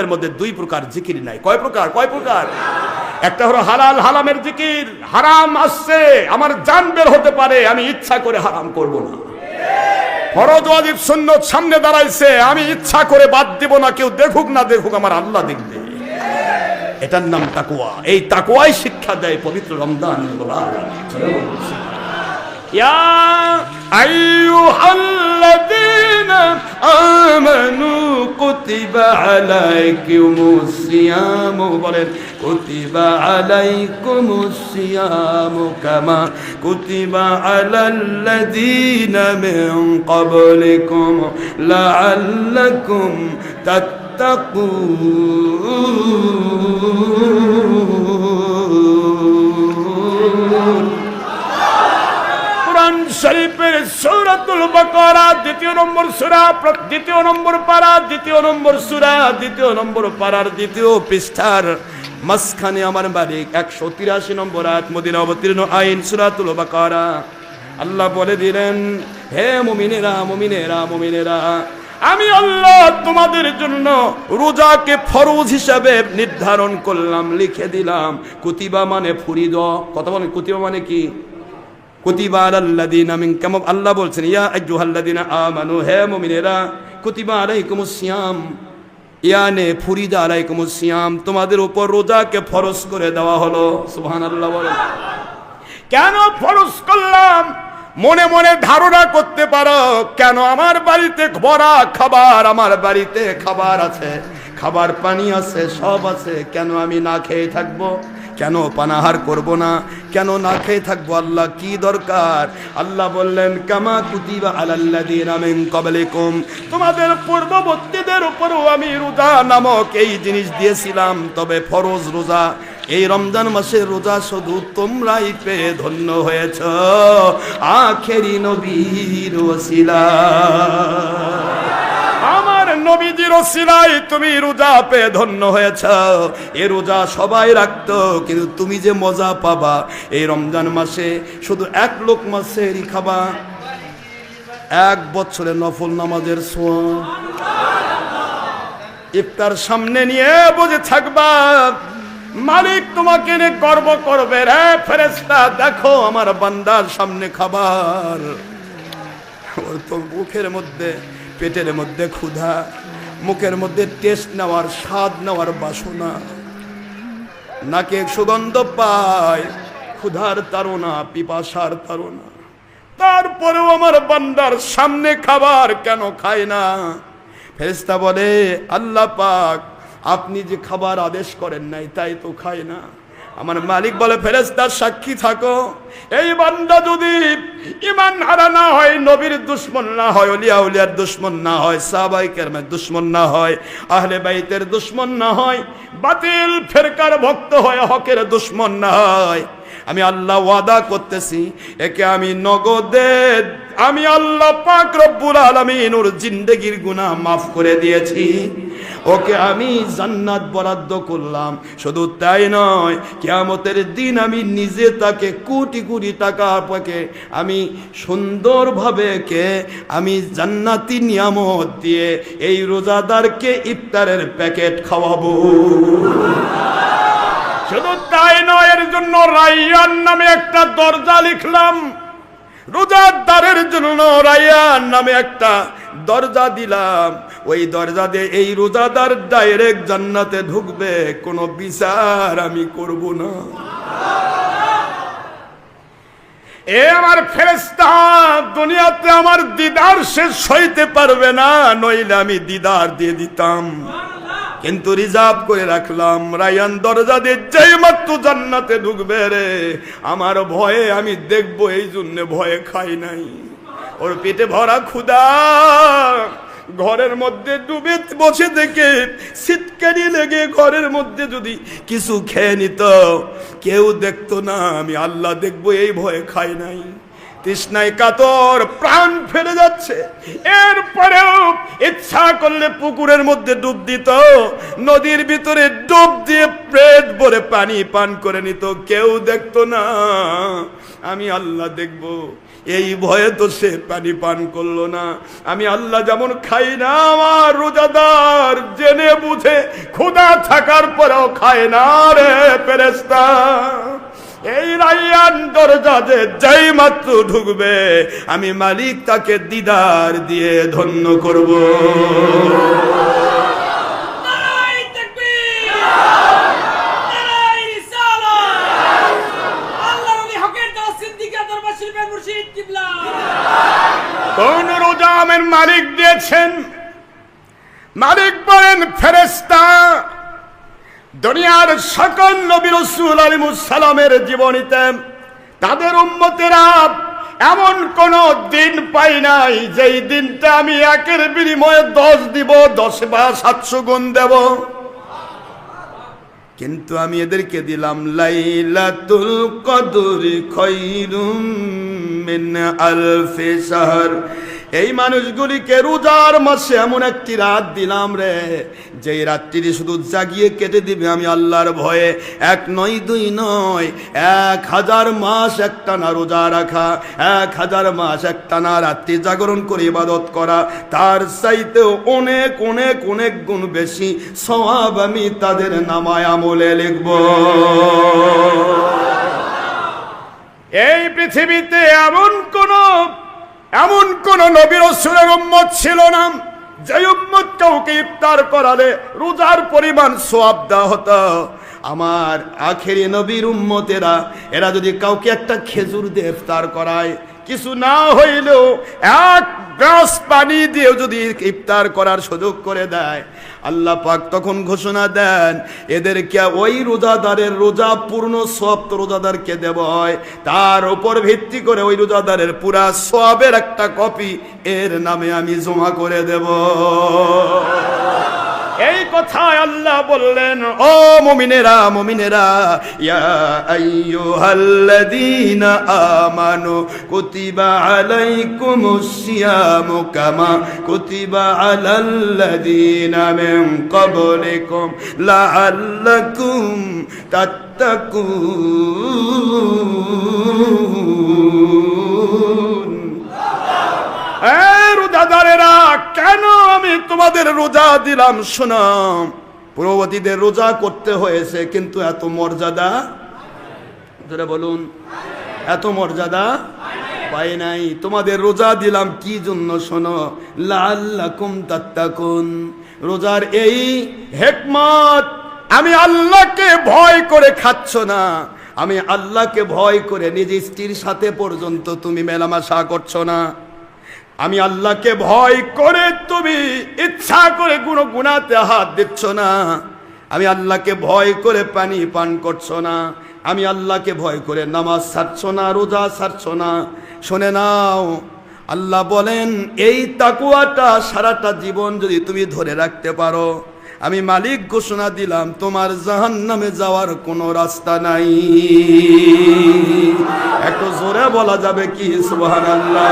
কলবের মধ্যে দুই প্রকার জিকির নাই। কয় প্রকার? একটা হলো হালাল হারামের জিকির। হারাম আসছে, আমার জান বের হতে পারে, আমি ইচ্ছা করে হারাম করব না। ফরজ ওয়াজিব সুন্নাত সামনে দাঁড়াইছে, আমি ইচ্ছা করে বাদ দেব না, কেউ দেখুক না দেখুক, আমার আল্লাহ দেখবে। এটার নাম তাকওয়া। এই তাকওয়াই শিক্ষা দেয় পবিত্র রমজান। ইয়া আইয়ুহাল্লাযীনা আমানু কুতিবা আলাইকুমুস সিয়ামু, বলেন কুতিবা আলাইকুমুস সিয়ামু কামা কুতিবা আলাল্লাযীনা মিন ক্বাবলিকুম লাআল্লাকুম তাত্তাকুন। কোরআন শরীফের সূরাতুল বাকারা ২য় নম্বর সূরা, ২য় নম্বর পারা, ২য় নম্বর সূরা, ২য় নম্বর পারার ২য় পৃষ্ঠার মাঝখানে আমার মালিক ১৮৩ নম্বর আয়াত, মদিনা অবতীর্ণ আইন সূরাতুল বাকারা। আল্লাহ বলে দিলেন, হে মুমিনেরা, আমি আল্লাহ তোমাদের জন্য রোজাকে ফরজ হিসাবে নির্ধারণ করলাম, লিখে দিলাম। কুতিবা মানে ফরিদ। কথা বলেন, কুতিবা মানে কি? কুতিবা আলাল্লাযীনা মিনকুম, আল্লাহ বলছেন ইয়া আইয়ুহাল্লাযীনা আমানু, হে মুমিনেরা, কুতিবা আলাইকুমুস সিয়াম, ইয়ানে ফুরিদা আলাইকুমুস সিয়াম, তোমাদের উপর রোজাকে ফরজ করে দেওয়া হলো। সুবহানাল্লাহ বলেন। কেন ফরজ করলাম? মনে মনে ধারণা করতে পারো, কেন আমার বাড়িতে ভরা খাবার, আমার বাড়িতে খাবার আছে, খাবার পানি আছে, সব আছে, কেন আমি না খেয়ে থাকবো? কেন পানাহার করব না? কেন না খেয়ে থাকবো? আল্লাহ কি দরকার? আল্লাহ বললেন কামা কুতিবা আলাল্লাযীনা মিন ক্বাবলিকুম, তোমাদের পূর্ববর্তীদের উপরও আমি রোজা নামক এই জিনিস দিয়েছিলাম, তবে ফরজ রোজা। এই রমজান মাসের রোজা শুধু তোমরাই পেয়ে ধন্য হয়েছ, আখেরি নবীর ওসিলা, আমার নবীজির ওসিলায় তুমি রোজা পেয়ে ধন্য হয়েছ। এই রোজা সবাই রাখতো, কিন্তু তুমি যে মজা পাবা এই রমজান মাসে, শুধু এক লোকমা সেহরি খাবা, 1 বছরের নফল নামাজের সোয়াব, ইফতার সামনে নিয়ে বসে থাকবা, মালিক তোমাকে নিয়ে গর্ব করবে, রে ফেরেশতা দেখো আমার বান্দার সামনে খাবার। ওর তো মুখের মধ্যে, পেটের মধ্যে ক্ষুধা, মুখের মধ্যে টেস্ট নেওয়ার, স্বাদ নেওয়ার বাসনা, নাকে সুগন্ধ পায়, ক্ষুধার তাড়না, পিপাসার তাড়না, তারপরেও আমার বান্দার সামনে খাবার কেন খায় না? ফেরেশতা বলে আল্লাহ পাক আপনি যে খাবার আদেশ করেন নাই তাই তো খায় না। আমার মালিক বলে ফেরেশতা সাক্ষী থাকো, এই বান্দা যদি ঈমান হারা না হয়, নবীর দুশমন না হয়, ওলিয়া উলিয়ার দুশমন না হয়, সাহাবায়ে কেরামের দুশমন না হয়, আহলে বাইতের দুশমন না হয়, বাতিল ফেরকার ভক্ত হয়, হকের দুশমন না হয়, আমি আল্লাহ ওয়াদা করতেছি একে আমি নগদে, আমি আল্লাহ পাক রব্বুল আলামিন ওর জিন্দেগির গুনাহ মাফ করে দিয়েছি, ওকে আমি জান্নাত বরাদ্দ করলাম। শুধু তাই নয়, কিয়ামতের দিন আমি নিজে তাকে কোটি কোটি টাকা পাকে আমি সুন্দরভাবে কে আমি জান্নাতি নিয়ামত দিয়ে এই রোজাদারকে ইফতারের প্যাকেট খাওয়াবো। শুধু তাই নয়, এর জন্য রায়্যান নামে একটা দরজা লিখলাম, রোজাদারের জন্য রায়্যান নামে একটা দরজা দিলাম, ওই দরজা দিয়ে এই রোজাদার ডাইরেক্ট জান্নাতে ঢুকবে, কোনো বিচার আমি করব না। এ আমার ফেরেশতা, দুনিয়াতে আমার দিদার শেষ হইতে পারবে না, নইলে আমি দিদার দিয়ে দিতাম, কিন্তু রিজার্ভ করে রাখলাম। রায়ান দরজা দিয়ে যেই মাত্র জান্নাতে ঢুকবে রে, আমার ভয়ে আমি দেখবো, এই জন্য ভয়ে খাই নাই। ওর পেটে ভরা ক্ষুধা, ঘরের মধ্যে ডুবে বসে থেকে শীতকানি লেগে ঘরের মধ্যে যদি কিছু খেয়ে নিত, কেউ দেখতো না, আমি আল্লাহ দেখবো, এই ভয়ে খাই নাই। তৃষ্ণায় কাতর, প্রাণ ফেলে যাচ্ছে, এরপরেও ইচ্ছা করলে পুকুরের মধ্যে ডুব দিত, নদীর ভিতরে ডুব দিয়ে পেট ভরে পানি পান করে নিত, কেউ দেখতো না, আমি আল্লাহ দেখবো। এই ভয়ে তো সে পানি পান করলো না। আমি আল্লাহ যেমন খাই না, আমার রোজাদার জেনে বুঝে ক্ষুধা থাকার পরেও খায় না রে ফেরেশতা। এই রায়্যান দরজা যে যেই মাত্র ঢুকবে, আমি মালিক তাকে দিদার দিয়ে ধন্য করব। কোন রোজা আমার মালিক দিয়েছেন? মালিক বলেন ফেরেশতা দুনিয়ার সকল নবী রাসূল আলাইহিস সালামের জীবনীতে তাদের উম্মতেরা এমন কোন দিন পাই নাই যেই দিনটা আমি একের বিনিময়ে 10 দিব, 10 বা 700 গুণ দেব। কিন্তু আমি এদেরকে দিলাম লাইলাতুল কদরি খায়রুম মিন আলফি শাহর। এই মানুষগুলিকে রোজার মাসে এমন একটি রাত দিলাম রে, যেই রাত্রি শুধু জাগিয়ে কেটে দিবে আমি আল্লাহর ভয়ে। 1 নয় 2 নয়, 1000 মাস একটানা রোজা রাখা, 1000 মাস একটানা রাত্রি জাগরণ করে ইবাদত করা, তার চাইতেও অনেক অনেক অনেক গুণ বেশি সওয়াব আমি তাদের নামায় আমলে লিখব। এই পৃথিবীতে এমন কোন নবী রাসূলের উম্মত ছিল না যে উম্মত কাউকে ইফতার করালে রোজার পরিমাণ সওয়াব দেওয়া হতো। আমার আখেরি নবীর উম্মতেরা এরা যদি কাউকে একটা খেজুর দিয়ে ইফতার করায়, কিছু না হইলেও 1 গ্লাস পানি দিয়ে যদি ইফতার করার সুযোগ করে দেয়, আল্লাহ পাক তখন ঘোষণা দেন এদেরকে ওই রোজাদারের রোজা পূর্ণ সওয়াব তো রোজাদারকে দেব হয়, তার উপর ভিত্তি করে ওই রোজাদারের পুরা সওয়াবের একটা কপি এর নামে আমি জমা করে দেব। এই কথায় আল্লাহ বললেন, ও মুমিনেরা মুমিনেরা, ইয়া আইয়ুহাল্লাযীনা আমানু কুতিবা আলাইকুমুস সিয়ামু কামা কুতিবা আলাল্লাযীনা মিন ক্বাবলিকুম লাআল্লাকুম তাত্তাকুন। রোজাদারেরা, কেন আমি তোমাদের রোজা দিলাম? শোনো, পূর্ববর্তীদের রোজা করতে হয়েছে, কিন্তু এত মর্যাদা, যারা বলুন, এত মর্যাদা পায় নাই। তোমাদের রোজা দিলাম কি জন্য? শোনো, লাআল্লাকুম তাত্তাকুন। রোজার এই হিকমত, আমি আল্লাহকে ভয় করে খাচ্ছ না, আমি আল্লাহকে ভয় করে নিজ স্ত্রীর সাথে পর্যন্ত তুমি মেলামেশা করছো না, আমি আল্লাহকে ভয় করে তুমি ইচ্ছা করে গুনাতে হাত দিচ্ছ না, আমি আল্লাহকে ভয় করে পানি পান করছো না, আমি আল্লাহকে ভয় করে নামাজ ছাড়ছো না, রোজা ছাড়ছো না। শুনে নাও, আল্লাহ বলেন এই তাকওয়াটা সারাটা জীবন যদি তুমি ধরে রাখতে পারো, আমি মালিক ঘোষণা দিলাম তোমার জাহান্নামে যাওয়ার কোনো রাস্তা নাই। একটু জোরে বলা যাবে কি সুবহানাল্লাহ?